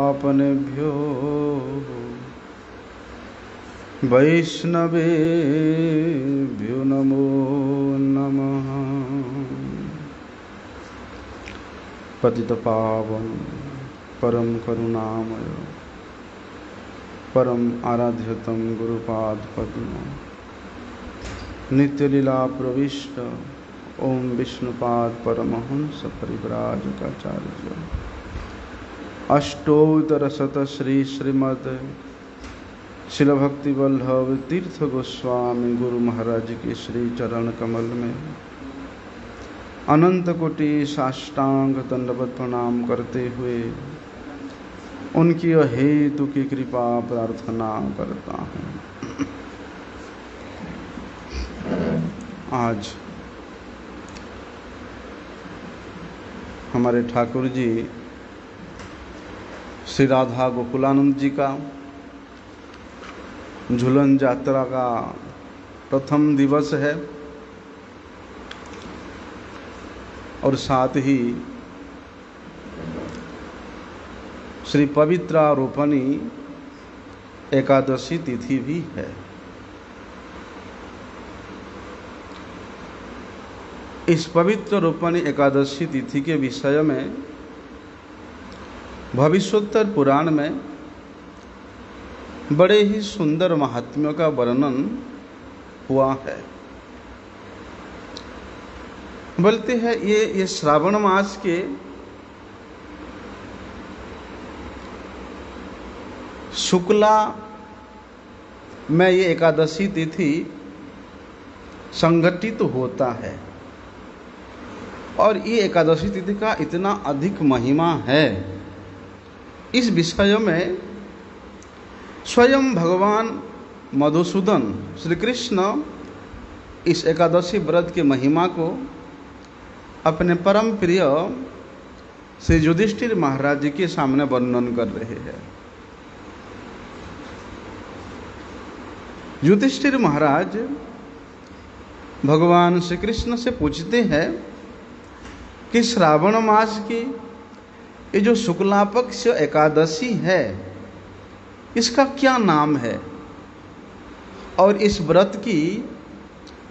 आपनेभ्यो वैष्णवेभ्यो नमो नमः। पतितपावन परम करुणामय परम आराध्यतम गुरुपादपद्म नित्यलीला प्रविष्ट ओम विष्णुपाद परमहंस परिव्राजकाचार्य अष्टोत्तरशत श्री श्रीमद शिल भक्ति वल्लभ तीर्थ गोस्वामी गुरु महाराज के श्री चरण कमल में अनंत कोटि साष्टांग दंडवत प्रणाम करते हुए उनकी हेतु की कृपा प्रार्थना करता हूँ। आज हमारे ठाकुर जी श्री राधा गोकुलानंद जी का झूलन यात्रा का प्रथम दिवस है और साथ ही श्री पवित्रारोपणी एकादशी तिथि भी है। इस पवित्र रोपणी एकादशी तिथि के विषय में भविष्योत्तर पुराण में बड़े ही सुंदर महात्म्यों का वर्णन हुआ है। बोलते हैं ये श्रावण मास के शुक्ला में ये एकादशी तिथि संगठित होता है और ये एकादशी तिथि का इतना अधिक महिमा है। इस विषय में स्वयं भगवान मधुसूदन श्री कृष्ण इस एकादशी व्रत के महिमा को अपने परम प्रिय श्री युधिष्ठिर महाराज जी के सामने वर्णन कर रहे हैं। युधिष्ठिर महाराज भगवान श्री कृष्ण से पूछते हैं कि श्रावण मास की ये जो शुक्ला पक्ष एकादशी है इसका क्या नाम है और इस व्रत की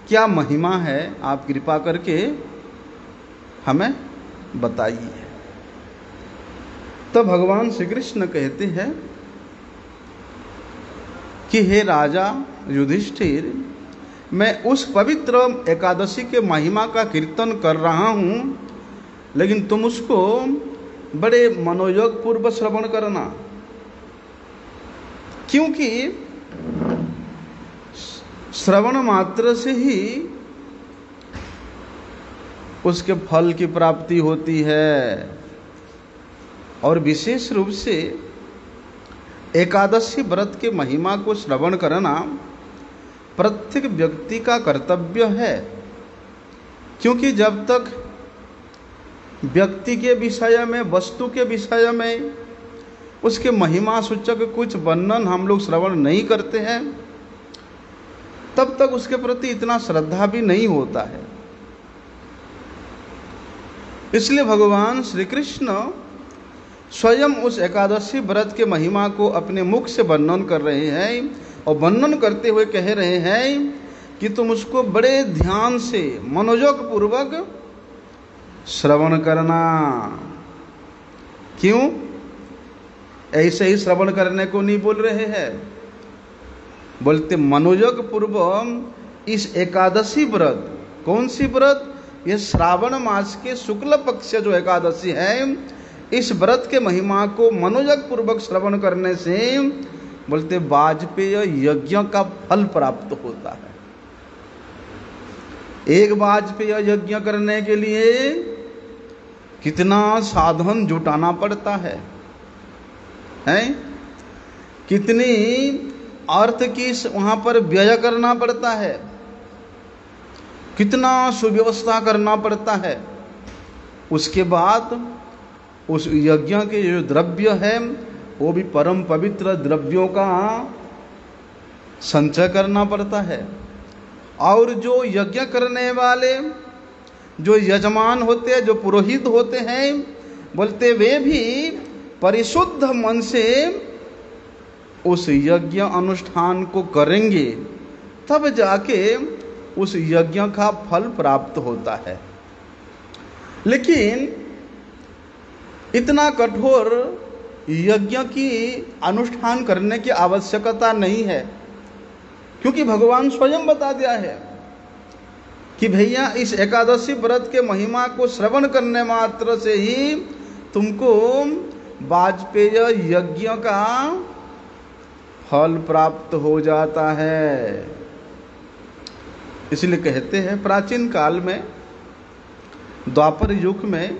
क्या महिमा है, आप कृपा करके हमें बताइए। तो भगवान श्री कृष्ण कहते हैं कि हे राजा युधिष्ठिर, मैं उस पवित्र एकादशी के महिमा का कीर्तन कर रहा हूँ, लेकिन तुम उसको बड़े मनोयोग पूर्वक श्रवण करना, क्योंकि श्रवण मात्र से ही उसके फल की प्राप्ति होती है। और विशेष रूप से एकादशी व्रत के महिमा को श्रवण करना प्रत्येक व्यक्ति का कर्तव्य है, क्योंकि जब तक व्यक्ति के विषय में, वस्तु के विषय में, उसके महिमा सूचक कुछ वर्णन हम लोग श्रवण नहीं करते हैं, तब तक उसके प्रति इतना श्रद्धा भी नहीं होता है। इसलिए भगवान श्री कृष्ण स्वयं उस एकादशी व्रत के महिमा को अपने मुख से वर्णन कर रहे हैं और वर्णन करते हुए कह रहे हैं कि तुम उसको बड़े ध्यान से मनोयोग पूर्वक श्रवण करना। क्यों? ऐसे ही श्रवण करने को नहीं बोल रहे हैं, बोलते मनोयोग पूर्वक इस एकादशी व्रत, कौन सी व्रत? ये श्रावण मास के शुक्ल पक्ष जो एकादशी है, इस व्रत के महिमा को मनोयोग पूर्वक श्रवण करने से बोलते वाजपेय यज्ञ का फल प्राप्त होता है। एक वाजपेय यज्ञ करने के लिए कितना साधन जुटाना पड़ता है, हैं? कितनी अर्थ की वहाँ पर व्यय करना पड़ता है, कितना सुव्यवस्था करना पड़ता है। उसके बाद उस यज्ञ के जो द्रव्य है वो भी परम पवित्र द्रव्यों का संचय करना पड़ता है। और जो यज्ञ करने वाले जो यजमान होते हैं, जो पुरोहित होते हैं, बोलते वे भी परिशुद्ध मन से उस यज्ञ अनुष्ठान को करेंगे, तब जाके उस यज्ञ का फल प्राप्त होता है। लेकिन इतना कठोर यज्ञ की अनुष्ठान करने की आवश्यकता नहीं है, क्योंकि भगवान स्वयं बता दिया है कि भैया इस एकादशी व्रत के महिमा को श्रवण करने मात्र से ही तुमको वाजपेय यज्ञ का फल प्राप्त हो जाता है। इसलिए कहते हैं प्राचीन काल में, द्वापर युग में,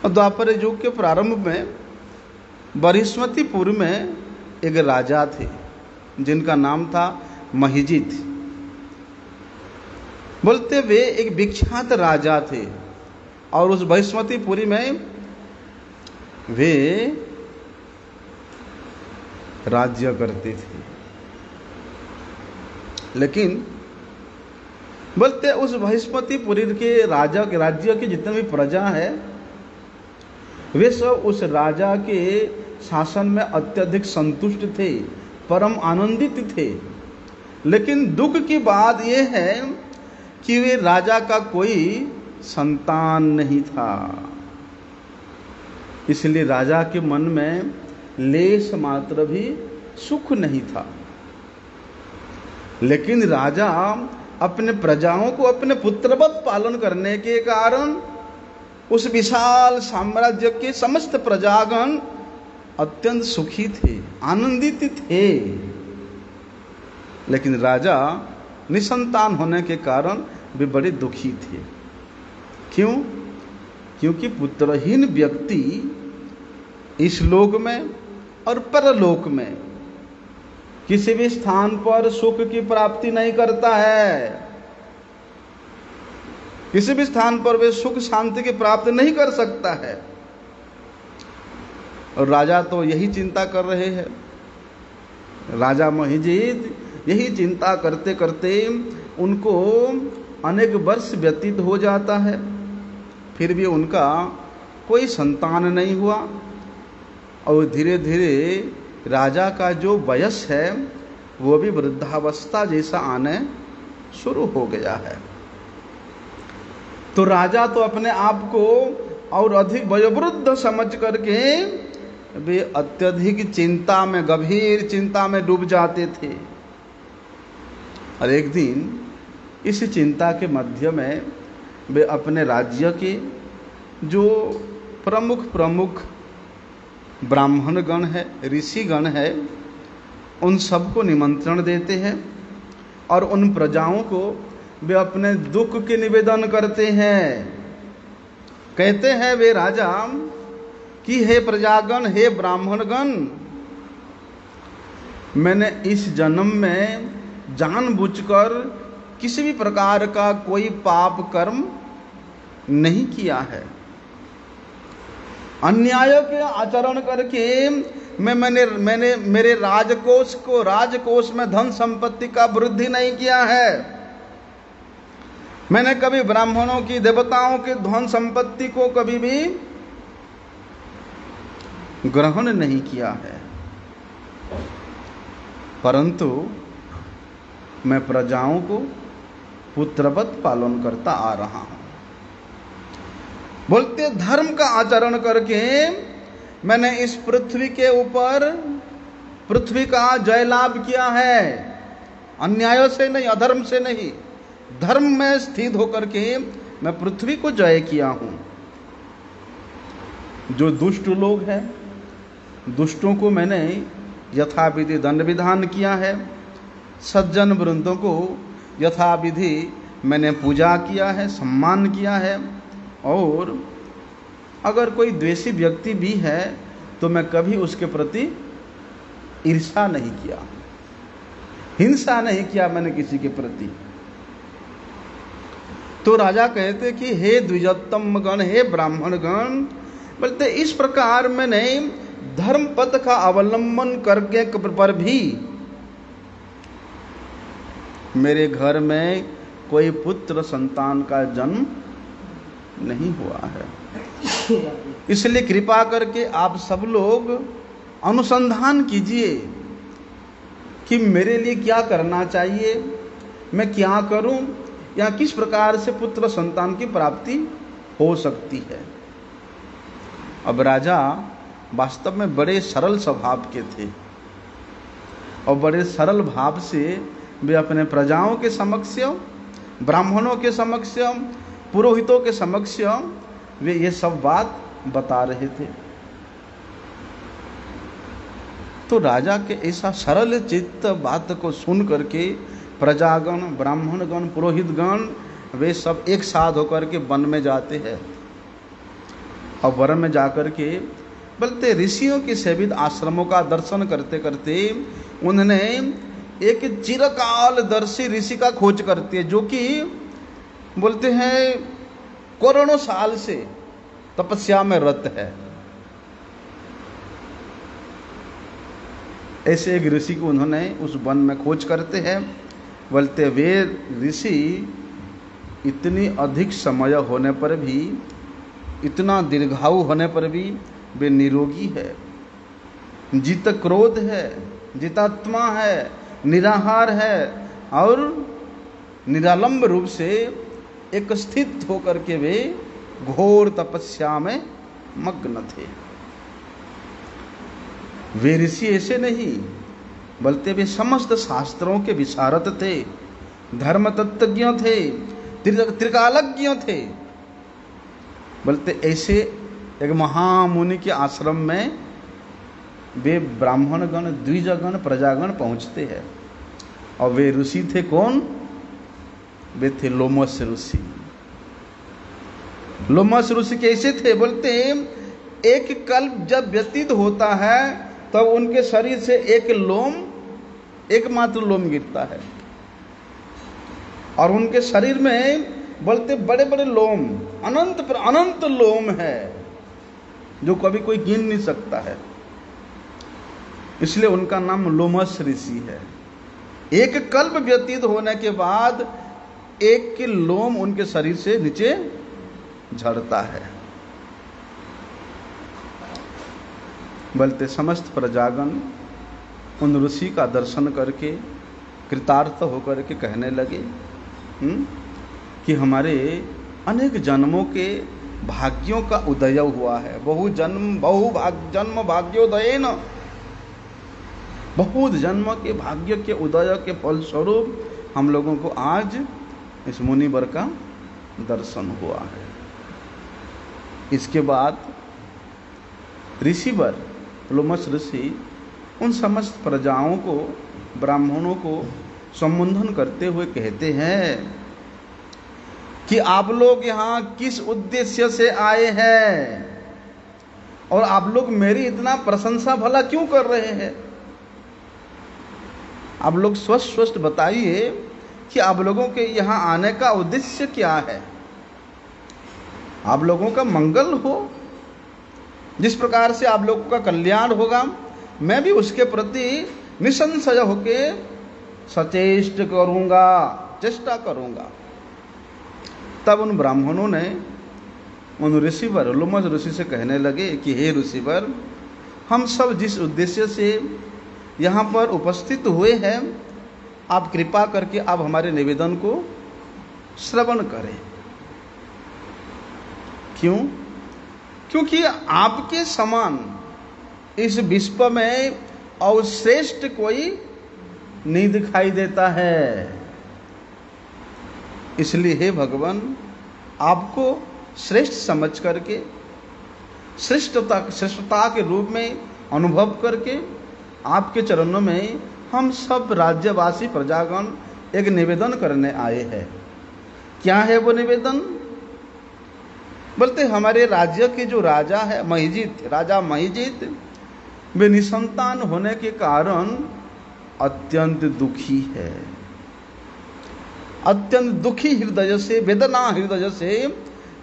द्वापर युग के प्रारंभ में बृहस्पतिपुर में एक राजा थे जिनका नाम था महिजित। बोलते वे एक विख्यात राजा थे और उस बृहस्पतिपुरी में वे राज्य करते थे। लेकिन बोलते उस बृहस्पतिपुरी के राजा के राज्य की जितने भी प्रजा है, वे सब उस राजा के शासन में अत्यधिक संतुष्ट थे, परम आनंदित थे। लेकिन दुख की बात यह है कि वे राजा का कोई संतान नहीं था। इसलिए राजा के मन में लेश मात्र भी सुख नहीं था। लेकिन राजा अपने प्रजाओं को अपने पुत्रवत पालन करने के कारण उस विशाल साम्राज्य के समस्त प्रजागण अत्यंत सुखी थे, आनंदित थे। लेकिन राजा निसंतान होने के कारण वे बड़े दुखी थे। क्यों? क्योंकि पुत्रहीन व्यक्ति इस लोक में और परलोक में किसी भी स्थान पर सुख की प्राप्ति नहीं करता है। किसी भी स्थान पर वे सुख शांति की प्राप्ति नहीं कर सकता है। और राजा तो यही चिंता कर रहे हैं। राजा महिजित यही चिंता करते करते उनको अनेक वर्ष व्यतीत हो जाता है, फिर भी उनका कोई संतान नहीं हुआ। और धीरे धीरे राजा का जो वयस है वो भी वृद्धावस्था जैसा आने शुरू हो गया है। तो राजा तो अपने आप को और अधिक वयोवृद्ध समझ करके वे अत्यधिक चिंता में, गंभीर चिंता में डूब जाते थे। और एक दिन इस चिंता के मध्य में वे अपने राज्य के जो प्रमुख ब्राह्मणगण है, ऋषिगण है, उन सबको निमंत्रण देते हैं और उन प्रजाओं को वे अपने दुख के निवेदन करते हैं। कहते हैं वे राजा कि हे प्रजागण, हे ब्राह्मणगण, मैंने इस जन्म में जानबूझकर किसी भी प्रकार का कोई पाप कर्म नहीं किया है। अन्याय के आचरण करके मैंने मेरे राजकोष में धन संपत्ति का वृद्धि नहीं किया है। मैंने कभी ब्राह्मणों की, देवताओं की धन संपत्ति को कभी भी ग्रहण नहीं किया है, परंतु मैं प्रजाओं को पुत्रवत पालन करता आ रहा हूं। बोलते धर्म का आचरण करके मैंने इस पृथ्वी के ऊपर पृथ्वी का जय लाभ किया है। अन्याय से नहीं, अधर्म से नहीं, धर्म में स्थित होकर के मैं पृथ्वी को जय किया हूं। जो दुष्ट लोग हैं, दुष्टों को मैंने यथाविधि दंड विधान किया है। सज्जन वृंदों को यथाविधि मैंने पूजा किया है, सम्मान किया है। और अगर कोई द्वेषी व्यक्ति भी है तो मैं कभी उसके प्रति ईर्ष्या नहीं किया, हिंसा नहीं किया मैंने किसी के प्रति। तो राजा कहते कि हे द्विजोत्तम गण, हे ब्राह्मण गण, बोलते इस प्रकार मैंने धर्म पथ का अवलंबन करके पर भी मेरे घर में कोई पुत्र संतान का जन्म नहीं हुआ है। इसलिए कृपा करके आप सब लोग अनुसंधान कीजिए कि मेरे लिए क्या करना चाहिए, मैं क्या करूं, या किस प्रकार से पुत्र संतान की प्राप्ति हो सकती है। अब राजा वास्तव में बड़े सरल स्वभाव के थे और बड़े सरल भाव से वे अपने प्रजाओं के समक्ष, ब्राह्मणों के समक्ष, पुरोहितों के समक्ष वे ये सब बात बता रहे थे। तो राजा के ऐसा सरल चित्त बात को सुन करके प्रजागण, ब्राह्मणगण, पुरोहितगण वे सब एक साथ होकर के वन में जाते हैं और वन में जाकर के बोलते ऋषियों के सेवित आश्रमों का दर्शन करते करते उन्होंने एक चिरकालदर्शी ऋषि का खोज करते हैं, जो कि बोलते हैं करोड़ों साल से तपस्या में रत है। ऐसे एक ऋषि को उन्होंने उस वन में खोज करते हैं। बोलते वे ऋषि इतनी अधिक समय होने पर भी, इतना दीर्घायु होने पर भी वे निरोगी है, जित क्रोध है, जितात्मा है, निराहार है और निरालंब रूप से एक स्थित होकर के वे घोर तपस्या में मग्न थे। वे ऋषि ऐसे नहीं, बल्कि वे समस्त शास्त्रों के विशारद थे, धर्म तत्वज्ञ थे, त्रिकालज्ञ थे। बोलते ऐसे एक महामुनि के आश्रम में वे ब्राह्मणगण, द्विजगण, प्रजागण पहुंचते हैं और वे ऋषि थे कौन? वे थे लोमस ऋषि। लोमस ऋषि कैसे थे? बोलते एक कल्प जब व्यतीत होता है तब उनके शरीर से एक लोम, एकमात्र लोम गिरता है और उनके शरीर में बोलते बड़े बड़े लोम, अनंत लोम है जो कभी कोई गिन नहीं सकता है। इसलिए उनका नाम लोमस ऋषि है। एक कल्प व्यतीत होने के बाद एक के लोम उनके शरीर से नीचे झड़ता है। बोलते समस्त प्रजागण उन ऋषि का दर्शन करके कृतार्थ होकर के कहने लगे कि हमारे अनेक जन्मों के भाग्यों का उदय हुआ है। जन्म भाग्योदयेन, बहुत जन्म के भाग्य के उदय के फलस्वरूप हम लोगों को आज इस मुनिवर का दर्शन हुआ है। इसके बाद ऋषिवर लोमस ऋषि उन समस्त प्रजाओं को, ब्राह्मणों को संबोधन करते हुए कहते हैं कि आप लोग यहाँ किस उद्देश्य से आए हैं और आप लोग मेरी इतना प्रशंसा भला क्यों कर रहे हैं? आप लोग स्पष्ट बताइए कि आप लोगों के यहाँ आने का उद्देश्य क्या है। आप लोगों का मंगल हो, जिस प्रकार से आप लोगों का कल्याण होगा, मैं भी उसके प्रति निसंशय होके सचेष्ट करूँगा, चेष्टा करूँगा। तब उन ब्राह्मणों ने उन ऋषिवर लोमस ऋषि से कहने लगे कि हे ऋषिवर, हम सब जिस उद्देश्य से यहाँ पर उपस्थित हुए हैं, आप कृपा करके आप हमारे निवेदन को श्रवण करें। क्यों? क्योंकि आपके समान इस विश्व में और श्रेष्ठ कोई नहीं दिखाई देता है। इसलिए हे भगवान, आपको श्रेष्ठ समझ करके, श्रेष्ठता के रूप में अनुभव करके आपके चरणों में हम सब राज्यवासी प्रजागण एक निवेदन करने आए हैं। क्या है वो निवेदन? बोलते हमारे राज्य के जो राजा है महिजीत, राजा महिजीत, वे निसंतान होने के कारण अत्यंत दुखी है। अत्यंत दुखी हृदय से, वेदना हृदय से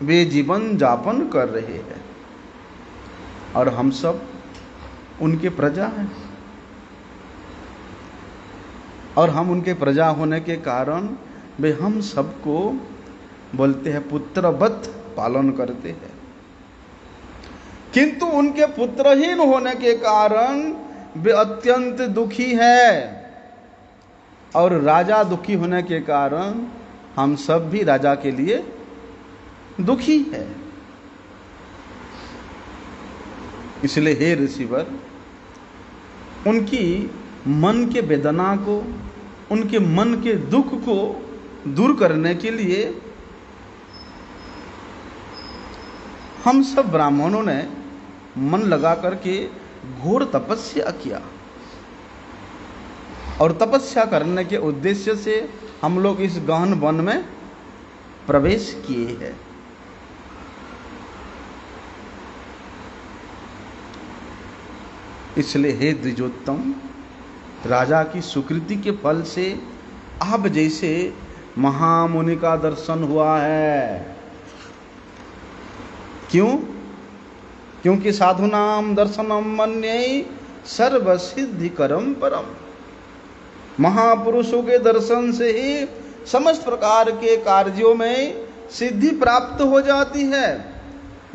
वे जीवन जापन कर रहे हैं और हम सब उनके प्रजा हैं और हम उनके प्रजा होने के कारण वे हम सबको बोलते हैं पुत्रवत पालन करते हैं। किंतु उनके पुत्रहीन होने के कारण वे अत्यंत दुखी है, और राजा दुखी होने के कारण हम सब भी राजा के लिए दुखी है। इसलिए हे ऋषिवर, उनकी मन के वेदना को, उनके मन के दुख को दूर करने के लिए हम सब ब्राह्मणों ने मन लगा करके घोर तपस्या किया, और तपस्या करने के उद्देश्य से हम लोग इस गहन वन में प्रवेश किए हैं। इसलिए हे द्विजोत्तम, राजा की सुकृति के फल से आप जैसे महामुनि का दर्शन हुआ है। क्यों? क्योंकि साधुनाम दर्शनम मन्ये सर्वसिद्धिकरम परम। महापुरुषों के दर्शन से ही समस्त प्रकार के कार्यों में सिद्धि प्राप्त हो जाती है।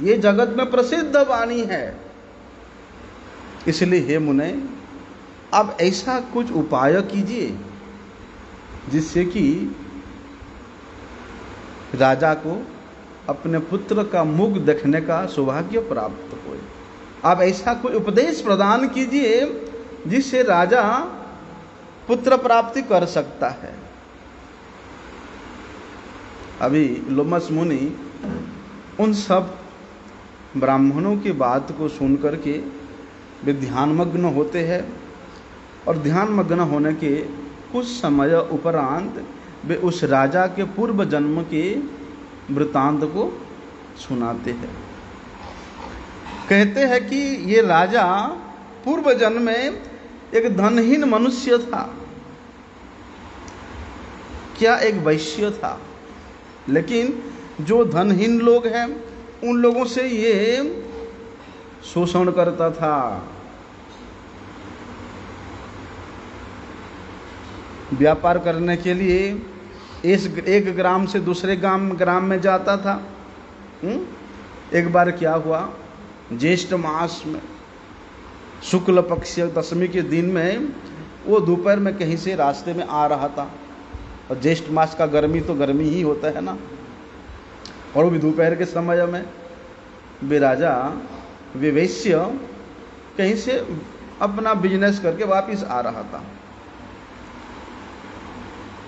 ये जगत में प्रसिद्ध वाणी है। इसलिए हे मुने, आप ऐसा कुछ उपाय कीजिए जिससे कि राजा को अपने पुत्र का मुख देखने का सौभाग्य प्राप्त हो। आप ऐसा कोई उपदेश प्रदान कीजिए जिससे राजा पुत्र प्राप्ति कर सकता है। अभी लोमस मुनि उन सब ब्राह्मणों की बात को सुन करके वे ध्यानमग्न होते हैं, और ध्यानमग्न होने के कुछ समय उपरांत वे उस राजा के पूर्व जन्म के वृतांत को सुनाते हैं। कहते हैं कि ये राजा पूर्व जन्म में एक धनहीन मनुष्य था, क्या एक वैश्य था, लेकिन जो धनहीन लोग हैं उन लोगों से ये शोषण करता था। व्यापार करने के लिए एक ग्राम से दूसरे ग्राम में जाता था। एक बार क्या हुआ, ज्येष्ठ मास में शुक्ल पक्ष दशमी के दिन में वो दोपहर में कहीं से रास्ते में आ रहा था, और ज्येष्ठ मास का गर्मी तो गर्मी ही होता है ना, और वो भी दोपहर के समय में वे राजा वे वैश्य कहीं से अपना बिजनेस करके वापस आ रहा था।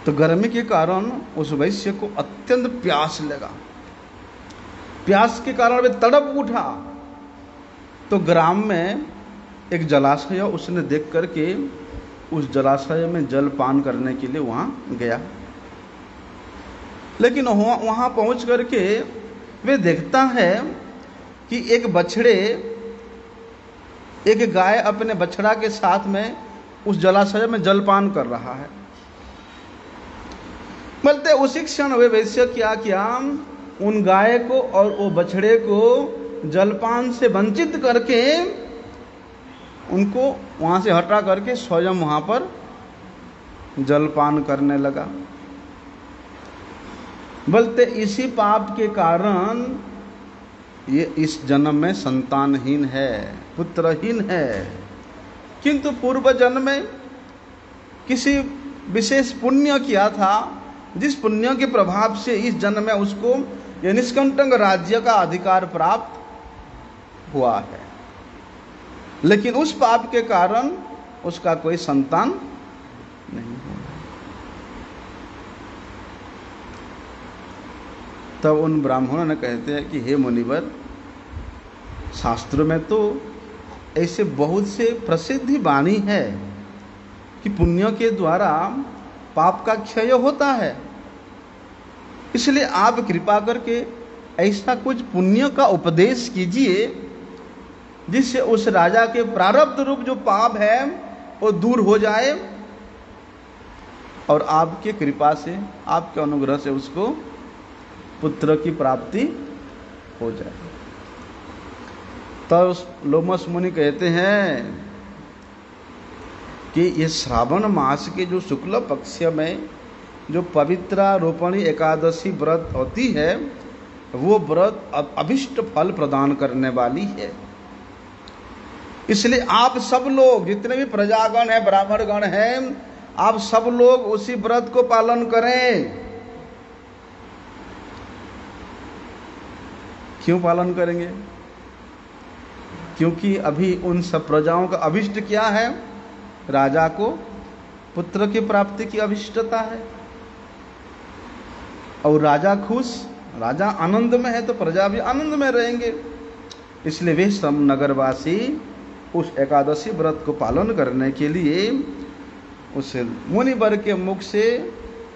तो गर्मी के कारण उस वैश्य को अत्यंत प्यास लगा। प्यास के कारण वे तड़प उठा। तो ग्राम में एक जलाशय उसने देख करके उस जलाशय में जल पान करने के लिए वहाँ गया। लेकिन वहाँ पहुँच करके वे देखता है कि एक बछड़े, एक गाय अपने बछड़ा के साथ में उस जलाशय में जलपान कर रहा है। बोलते उसी क्षण वे वैश्य क्या किया, उन गाय को और वो बछड़े को जलपान से वंचित करके उनको वहां से हटा करके स्वयं वहां पर जलपान करने लगा। बोलते इसी पाप के कारण ये इस जन्म में संतानहीन है, पुत्रहीन है। किंतु पूर्व जन्म में किसी विशेष पुण्य किया था, जिस पुण्य के प्रभाव से इस जन्म में उसको ये निष्कंटक राज्य का अधिकार प्राप्त हुआ है। लेकिन उस पाप के कारण उसका कोई संतान नहीं हुआ। तब उन ब्राह्मणों ने कहते हैं कि हे मुनिवर, शास्त्र में तो ऐसे बहुत से प्रसिद्धि वाणी है कि पुण्य के द्वारा पाप का क्षय होता है। इसलिए आप कृपा करके ऐसा कुछ पुण्य का उपदेश कीजिए जिससे उस राजा के प्रारब्ध रूप जो पाप है वो दूर हो जाए, और आपके कृपा से, आपके अनुग्रह से उसको पुत्र की प्राप्ति हो जाए। तो लोमस मुनि कहते हैं कि ये श्रावण मास के जो शुक्ल पक्ष में जो पवित्रा रोपणी एकादशी व्रत होती है, वो व्रत अभिष्ट फल प्रदान करने वाली है। इसलिए आप सब लोग, जितने भी प्रजागण हैं, ब्राह्मणगण हैं, आप सब लोग उसी व्रत को पालन करें। क्यों पालन करेंगे? क्योंकि अभी उन सब प्रजाओं का अभिष्ट क्या है? राजा को पुत्र की प्राप्ति की अभिष्टता है, और राजा खुश, राजा आनंद में है तो प्रजा भी आनंद में रहेंगे। इसलिए वे सब नगरवासी उस एकादशी व्रत को पालन करने के लिए उस मुनिवर के मुख से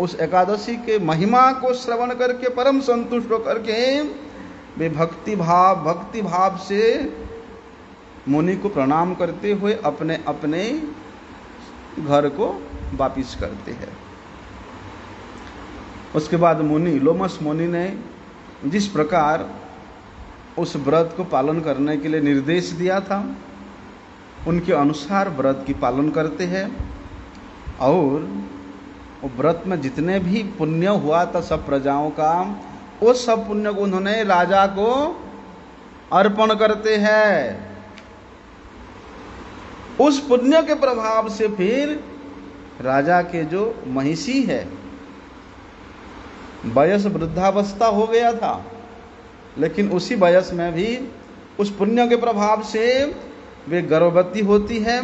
उस एकादशी के महिमा को श्रवण करके परम संतुष्ट होकर के वे भक्ति भाव से मुनि को प्रणाम करते हुए अपने अपने घर को वापिस करते हैं। उसके बाद मुनि, लोमस मुनि ने जिस प्रकार उस व्रत को पालन करने के लिए निर्देश दिया था, उनके अनुसार व्रत की पालन करते हैं, और व्रत में जितने भी पुण्य हुआ था सब प्रजाओं का, वो सब पुण्य को उन्होंने राजा को अर्पण करते हैं। उस पुण्य के प्रभाव से फिर राजा के जो महिषी है, वयस वृद्धावस्था हो गया था, लेकिन उसी वयस में भी उस पुण्य के प्रभाव से वे गर्भवती होती है,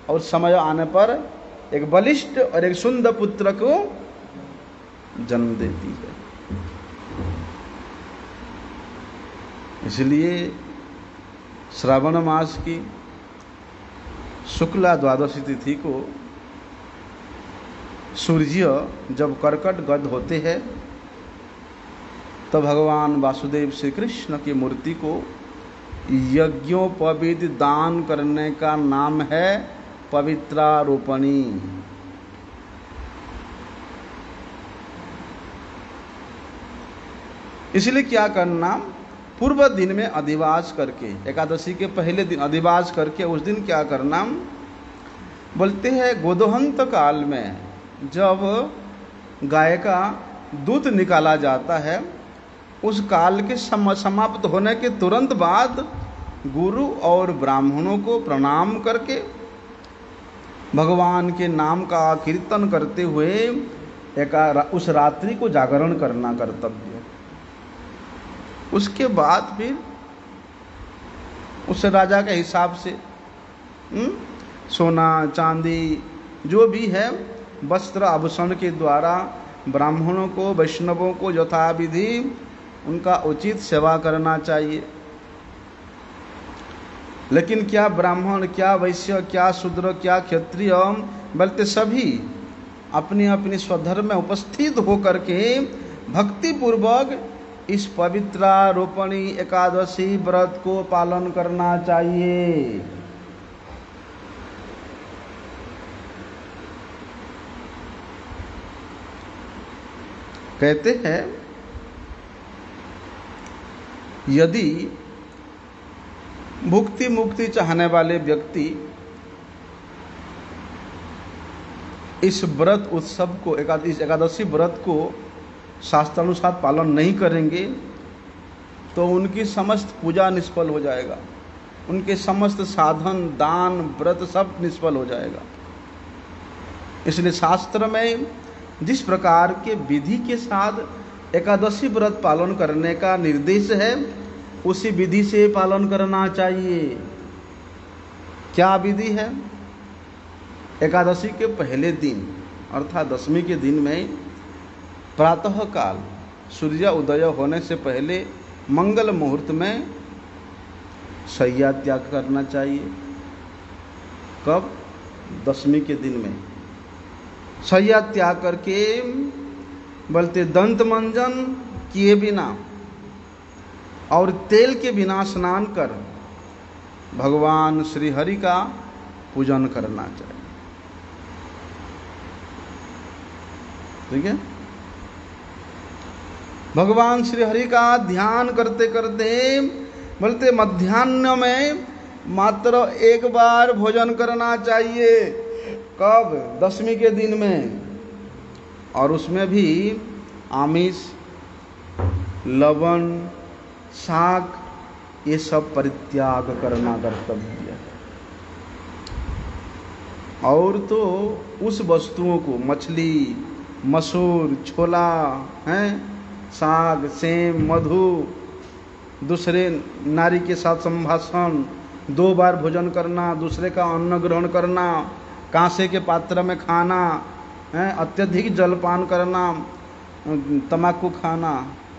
और समय आने पर एक बलिष्ठ और एक सुंदर पुत्र को जन्म देती है। इसलिए श्रावण मास की शुक्ला द्वादशी तिथि को सूर्य जब कर्कट गद होते हैं, तो भगवान वासुदेव श्री कृष्ण की मूर्ति को यज्ञोपवीत दान करने का नाम है पवित्रारोपणी। इसलिए क्या करना, पूर्व दिन में अधिवास करके, एकादशी के पहले दिन अधिवास करके उस दिन क्या करना, बोलते हैं गोदोहंत काल में जब गाय का दूध निकाला जाता है, उस काल के समाप्त होने के तुरंत बाद गुरु और ब्राह्मणों को प्रणाम करके भगवान के नाम का कीर्तन करते हुए उस रात्रि को जागरण करना कर्तव्य। उसके बाद फिर उस राजा के हिसाब से सोना चांदी जो भी है वस्त्र आभूषण के द्वारा ब्राह्मणों को, वैष्णवों को यथाविधि उनका उचित सेवा करना चाहिए। लेकिन क्या ब्राह्मण, क्या वैश्य, क्या शूद्र, क्या क्षत्रिय, बल्कि सभी अपनी अपनी स्वधर्म में उपस्थित होकर के भक्ति पूर्वक इस पवित्रारोपणी एकादशी व्रत को पालन करना चाहिए। कहते हैं यदि भुक्ति मुक्ति चाहने वाले व्यक्ति इस व्रत उत्सव को, इस एकादशी व्रत को शास्त्रानुसार पालन नहीं करेंगे तो उनकी समस्त पूजा निष्फल हो जाएगा, उनके समस्त साधन, दान, व्रत सब निष्फल हो जाएगा। इसलिए शास्त्र में जिस प्रकार के विधि के साथ एकादशी व्रत पालन करने का निर्देश है, उसी विधि से पालन करना चाहिए। क्या विधि है? एकादशी के पहले दिन अर्थात दशमी के दिन में प्रातः काल सूर्य उदय होने से पहले मंगल मुहूर्त में शय्या त्याग करना चाहिए। कब? दशमी के दिन में शय्या त्याग करके बोलते दंत मंजन किए बिना और तेल के बिना स्नान कर भगवान श्री हरि का पूजन करना चाहिए। ठीक है? भगवान श्री हरि का ध्यान करते करते बोलते मध्याह्न में मात्र एक बार भोजन करना चाहिए। कब? दशमी के दिन में, और उसमें भी आमिष, लवण, शाक ये सब परित्याग करना कर्तव्य है। और तो उस वस्तुओं को, मछली, मसूर, छोला, हैं, साग, सेम, मधु, दूसरे नारी के साथ संभाषण, 2 बार भोजन करना, दूसरे का अन्न ग्रहण करना, कांसे के पात्र में खाना, हैं, अत्यधिक जलपान करना, तम्बाकू खाना,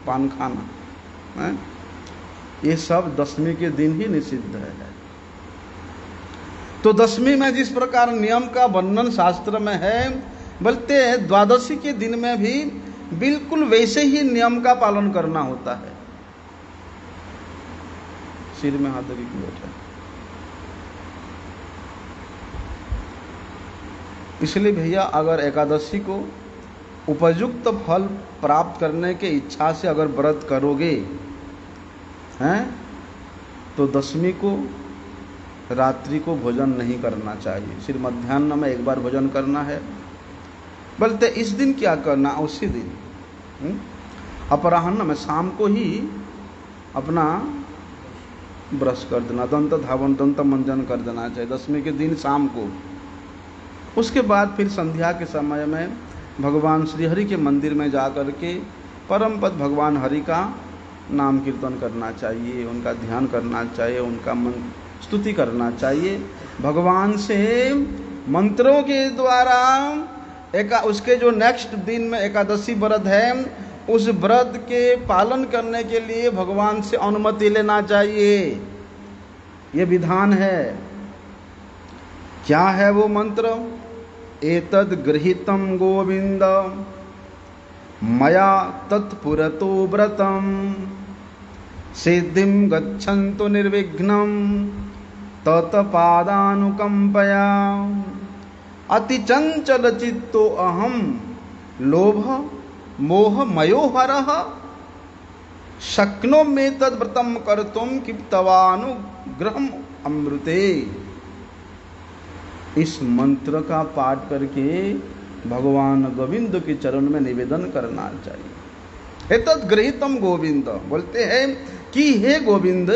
पान खाना, हैं, ये सब दशमी के दिन ही निषिद्ध है। तो दशमी में जिस प्रकार नियम का वर्णन शास्त्र में है, बोलते हैं द्वादशी के दिन में भी बिल्कुल वैसे ही नियम का पालन करना होता है। सिर में हाथ रखी बैठा, इसलिए भैया अगर एकादशी को उपयुक्त फल प्राप्त करने के इच्छा से अगर व्रत करोगे हैं, तो दशमी को रात्रि को भोजन नहीं करना चाहिए, सिर्फ मध्याह्न में एक बार भोजन करना है। बोलते इस दिन क्या करना, उसी दिन अपराह्न में, शाम को ही अपना ब्रश कर देना, दंत धावन, दंत मंजन कर देना चाहिए दशमी के दिन शाम को। उसके बाद फिर संध्या के समय में भगवान श्री हरि के मंदिर में जा कर के परम पद भगवान हरि का नाम कीर्तन करना चाहिए, उनका ध्यान करना चाहिए, उनका स्तुति करना चाहिए। भगवान से मंत्रों के द्वारा उसके जो नेक्स्ट दिन में एकादशी व्रत है, उस व्रत के पालन करने के लिए भगवान से अनुमति लेना चाहिए, ये विधान है। क्या है वो मंत्र? एतद् गृहीतं गोविंद मया तत्पुरतो व्रतम सिद्धिं गच्छन्तु निर्विघ्नं तत्पादानुकंपया अति चंचल चित्तो अहम लोभ मोह मयोहरः शक्नोमि तद्व्रतं कर्तुं किप्तवानुग्रहम् अमृते। इस मंत्र का पाठ करके भगवान गोविंद के चरण में निवेदन करना चाहिए। एतद् गृहीतम गोविंद, बोलते हैं कि हे गोविंद,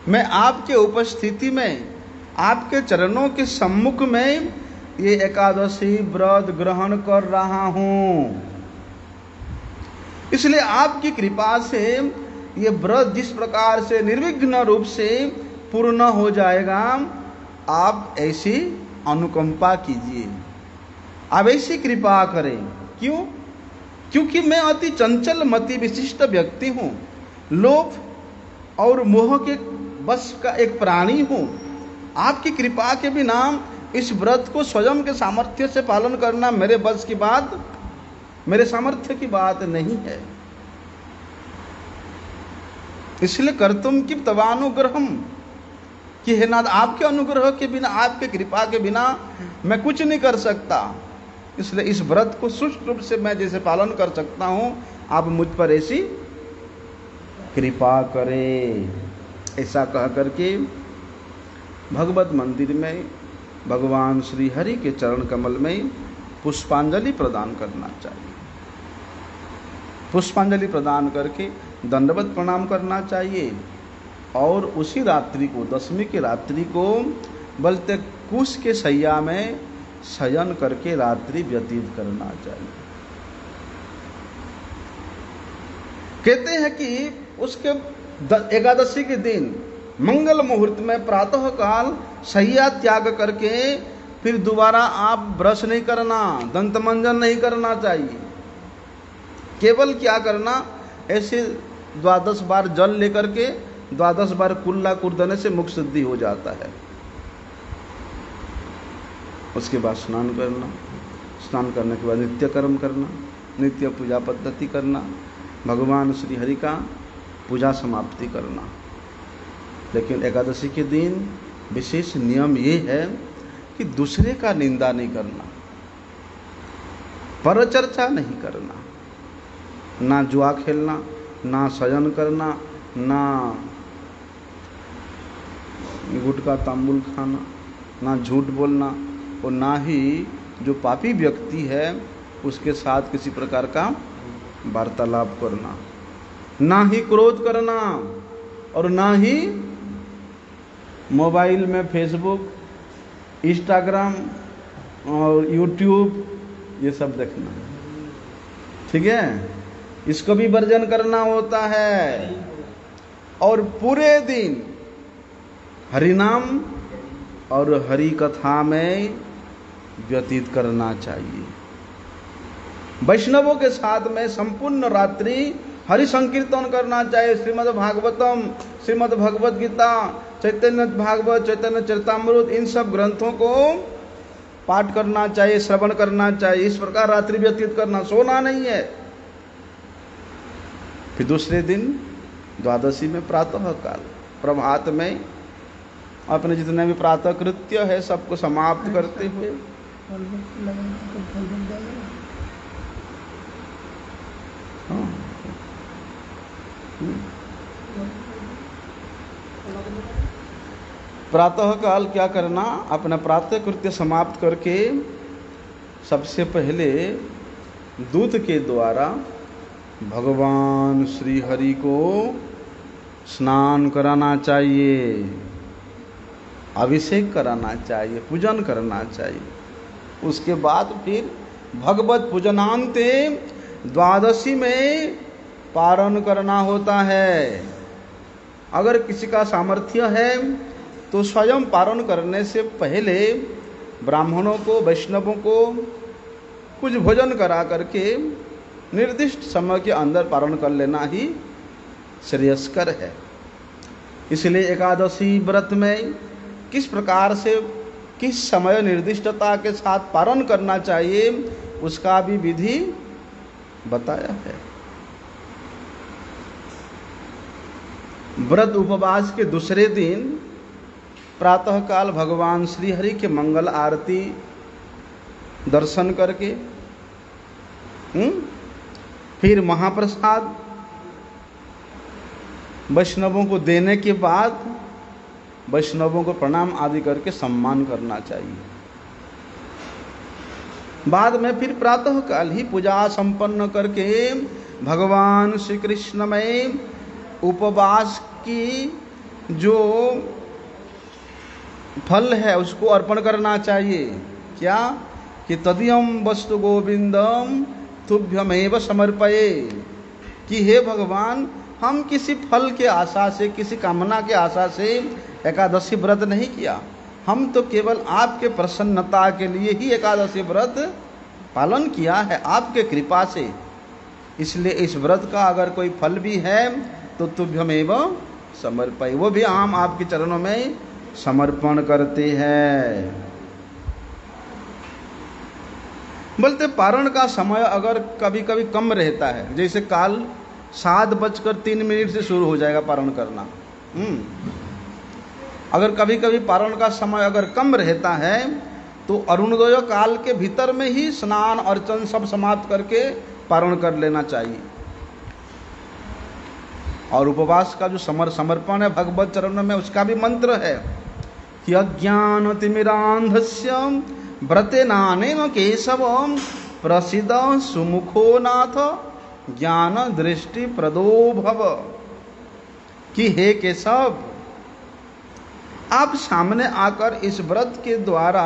मैं आपके उपस्थिति में, आपके चरणों के सम्मुख में ये एकादशी व्रत ग्रहण कर रहा हूँ, इसलिए आपकी कृपा से ये व्रत जिस प्रकार से निर्विघ्न रूप से पूर्ण हो जाएगा, आप ऐसी अनुकंपा कीजिए, आप ऐसी कृपा करें। क्यों? क्योंकि मैं अति चंचल मति विशिष्ट व्यक्ति हूँ, लोभ और मोह के बस का एक प्राणी हूँ। आपकी कृपा के बिना इस व्रत को स्वयं के सामर्थ्य से पालन करना मेरे बस की बात, मेरे सामर्थ्य की बात नहीं है। इसलिए कर्तुम की तवानुग्रहम, कि हे नाथ, आपके अनुग्रह के बिना, आपके कृपा के बिना मैं कुछ नहीं कर सकता। इसलिए इस व्रत को सुष्ट रूप से मैं जैसे पालन कर सकता हूँ, आप मुझ पर ऐसी कृपा करें। ऐसा कह करके भगवत मंदिर में भगवान श्री हरि के चरण कमल में पुष्पांजलि प्रदान करना चाहिए। पुष्पांजलि प्रदान करके दंडवत प्रणाम करना चाहिए, और उसी रात्रि को, दशमी की रात्रि को, बलते कुश के शैया में शयन करके रात्रि व्यतीत करना चाहिए। कहते हैं कि उसके एकादशी के दिन मंगल मुहूर्त में प्रातः काल शैया त्याग करके फिर दोबारा आप ब्रश नहीं करना, दंत मंजन नहीं करना चाहिए। केवल क्या करना, ऐसे 12 बार जल लेकर के 12 बार कुल्ला कुर्दने से मुख शुद्धि हो जाता है। उसके बाद स्नान करना, स्नान करने के बाद नित्य कर्म करना, नित्य पूजा पद्धति करना, भगवान श्री हरि का पूजा समाप्ति करना। लेकिन एकादशी के दिन विशेष नियम ये है कि दूसरे का निंदा नहीं करना, परचर्चा नहीं करना, ना जुआ खेलना, ना शयन करना, ना गुटखा तांबुल खाना, ना झूठ बोलना, और ना ही जो पापी व्यक्ति है उसके साथ किसी प्रकार का वार्तालाप करना, ना ही क्रोध करना, और ना ही मोबाइल में फेसबुक, इंस्टाग्राम और यूट्यूब ये सब देखना, ठीक है, इसको भी वर्जन करना होता है। और पूरे दिन हरिनाम और हरि कथा में व्यतीत करना चाहिए। वैष्णवों के साथ में संपूर्ण रात्रि हरि संकीर्तन करना चाहिए। श्रीमद् भागवतम, श्रीमद् भगवत गीता, चैतन्य भागवत, चैतन्य चरितामृत, इन सब ग्रंथों को पाठ करना चाहिए, श्रवण करना चाहिए। इस प्रकार रात्रि व्यतीत करना, सोना नहीं है। फिर दूसरे दिन द्वादशी में प्रातः काल, प्रभात में अपने जितने भी प्रातः कृत्य है सबको समाप्त करते हुए प्रातः काल क्या करना, अपना प्रातः कृत्य समाप्त करके सबसे पहले दूत के द्वारा भगवान श्री हरि को स्नान कराना चाहिए, अभिषेक कराना चाहिए, पूजन करना चाहिए। उसके बाद फिर भगवत पूजनांते द्वादशी में पारण करना होता है। अगर किसी का सामर्थ्य है तो स्वयं पारण करने से पहले ब्राह्मणों को, वैष्णवों को कुछ भोजन करा करके निर्दिष्ट समय के अंदर पारण कर लेना ही श्रेयस्कर है। इसलिए एकादशी व्रत में किस प्रकार से, किस समय निर्दिष्टता के साथ पारण करना चाहिए उसका भी विधि बताया है। व्रत उपवास के दूसरे दिन प्रातःकाल भगवान श्री हरि के मंगल आरती दर्शन करके फिर महाप्रसाद वैष्णवों को देने के बाद वैष्णवों को प्रणाम आदि करके सम्मान करना चाहिए। बाद में फिर प्रातः काल ही पूजा संपन्न करके भगवान श्री कृष्ण में उपवास की जो फल है उसको अर्पण करना चाहिए। क्या कि तदियम वस्तु गोविंदम तुभ्यमेव समर्पये, कि हे भगवान हम किसी फल के आशा से, किसी कामना के आशा से एकादशी व्रत नहीं किया, हम तो केवल आपके प्रसन्नता के लिए ही एकादशी व्रत पालन किया है, आपके कृपा से। इसलिए इस व्रत का अगर कोई फल भी है तो तुभ्यमेव समर्पय, वो भी हम आपके चरणों में समर्पण करते हैं। बोलते पारण का समय अगर कभी कभी कम रहता है, जैसे काल 7:03 से शुरू हो जाएगा पारण करना, अगर कभी कभी पारण का समय अगर कम रहता है तो अरुणोदय काल के भीतर में ही स्नान अर्चन सब समाप्त करके पारण कर लेना चाहिए। और उपवास का जो समर्पण है भगवत चरणों में, उसका भी मंत्र है कि अज्ञान तिमिरांधस्य व्रतेनानेन केशव प्रसिद्ध सुमुखो नाथ ज्ञान दृष्टि प्रदो भव, कि हे केशव आप सामने आकर इस व्रत के द्वारा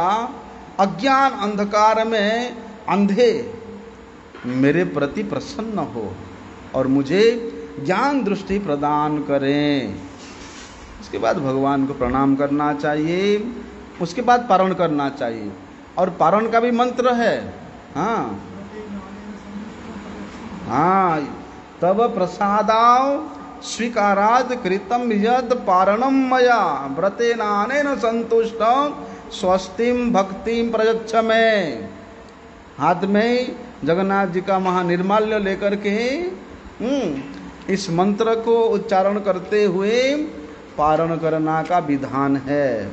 अज्ञान अंधकार में अंधे मेरे प्रति प्रसन्न हो और मुझे ज्ञान दृष्टि प्रदान करें। उसके बाद भगवान को प्रणाम करना चाहिए, उसके बाद पारण करना चाहिए। और पारण का भी मंत्र है, हाँ हाँ, तब प्रसादाव स्वीकाराद कृतम यद पारणम मया व्रतेनानेन संतुष्ट स्वस्तिम भक्तिम प्रयच्छ में। हाथ में जगन्नाथ जी का महानिर्माल्य लेकर के इस मंत्र को उच्चारण करते हुए पारण करना का विधान है।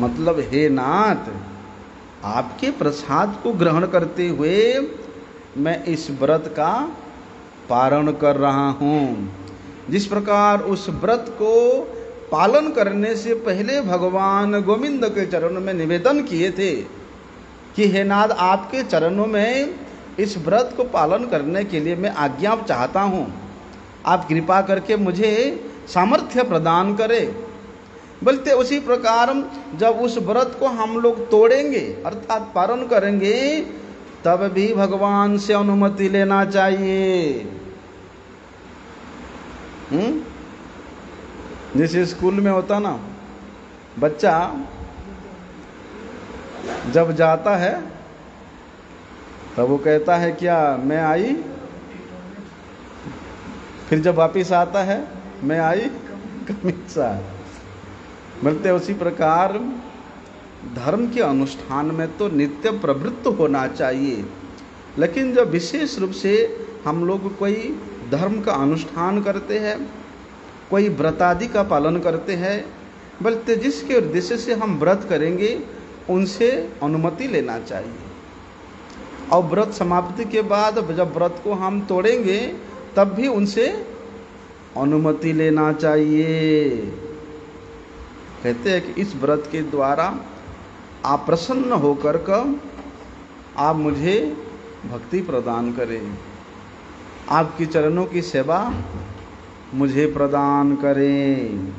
मतलब हे नाथ, आपके प्रसाद को ग्रहण करते हुए मैं इस व्रत का पारण कर रहा हूँ। जिस प्रकार उस व्रत को पालन करने से पहले भगवान गोविंद के चरणों में निवेदन किए थे कि हे नाथ, आपके चरणों में इस व्रत को पालन करने के लिए मैं आज्ञा चाहता हूँ, आप कृपा करके मुझे सामर्थ्य प्रदान करें। बोलते उसी प्रकार जब उस व्रत को हम लोग तोड़ेंगे अर्थात पारण करेंगे, तब भी भगवान से अनुमति लेना चाहिए। जैसे स्कूल में होता ना, बच्चा जब जाता है तब वो कहता है क्या मैं आई, फिर जब वापिस आता है मैं आई कमीसा। बोलते उसी प्रकार धर्म के अनुष्ठान में तो नित्य प्रवृत्त होना चाहिए, लेकिन जब विशेष रूप से हम लोग कोई धर्म का अनुष्ठान करते हैं, कोई व्रत आदि का पालन करते हैं, बोलते जिसके उद्देश्य से हम व्रत करेंगे उनसे अनुमति लेना चाहिए। और व्रत समाप्ति के बाद जब व्रत को हम तोड़ेंगे तब भी उनसे अनुमति लेना चाहिए। कहते हैं कि इस व्रत के द्वारा आप प्रसन्न होकर आप मुझे भक्ति प्रदान करें, आपकी चरणों की सेवा मुझे प्रदान करें।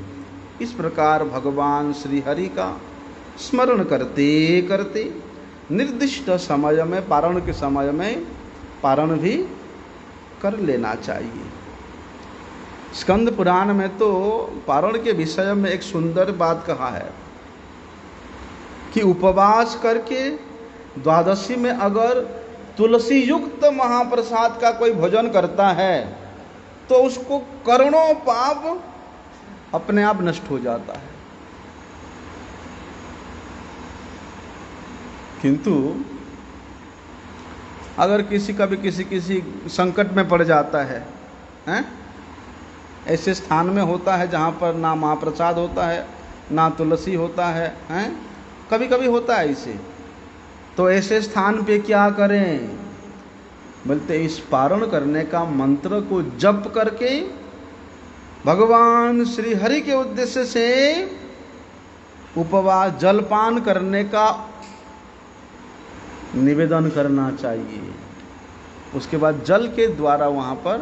इस प्रकार भगवान श्री हरि का स्मरण करते करते निर्दिष्ट समय में, पारण के समय में पारण भी कर लेना चाहिए। स्कंद पुराण में तो पारण के विषय में एक सुंदर बात कहा है कि उपवास करके द्वादशी में अगर तुलसी युक्त महाप्रसाद का कोई भोजन करता है तो उसको करोड़ों पाप अपने आप नष्ट हो जाता है। किंतु अगर किसी संकट में पड़ जाता है, ऐसे स्थान में होता है जहाँ पर ना महाप्रसाद होता है ना तुलसी होता है, कभी कभी होता है इसे, तो ऐसे स्थान पे क्या करें? बोलते इस पारण करने का मंत्र को जप करके भगवान श्री हरि के उद्देश्य से उपवास जलपान करने का निवेदन करना चाहिए। उसके बाद जल के द्वारा वहाँ पर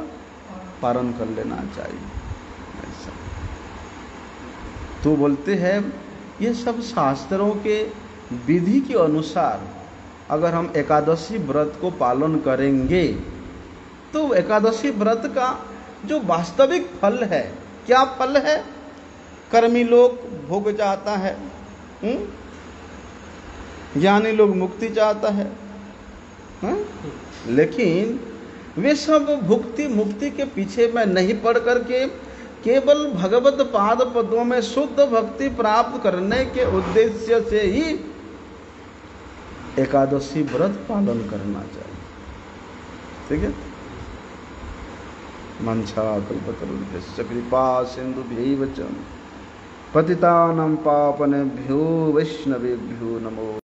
पारण कर लेना चाहिए। ऐसा तो बोलते हैं ये सब शास्त्रों के विधि के अनुसार अगर हम एकादशी व्रत को पालन करेंगे तो एकादशी व्रत का जो वास्तविक फल है, क्या फल है? कर्मी लोग भोग चाहता है, ज्ञानी लोग मुक्ति चाहता है, लेकिन वे सब भुक्ति मुक्ति के पीछे में नहीं पड़ करके केवल भगवत पाद पदों में शुद्ध भक्ति प्राप्त करने के उद्देश्य से ही एकादशी व्रत पालन करना चाहिए। ठीक है। मंशा कल्पतरुभ्यश्च कृपा सिंधुभ्यैव च पतितानां पावनेभ्यो वैष्णवेभ्यो नमो।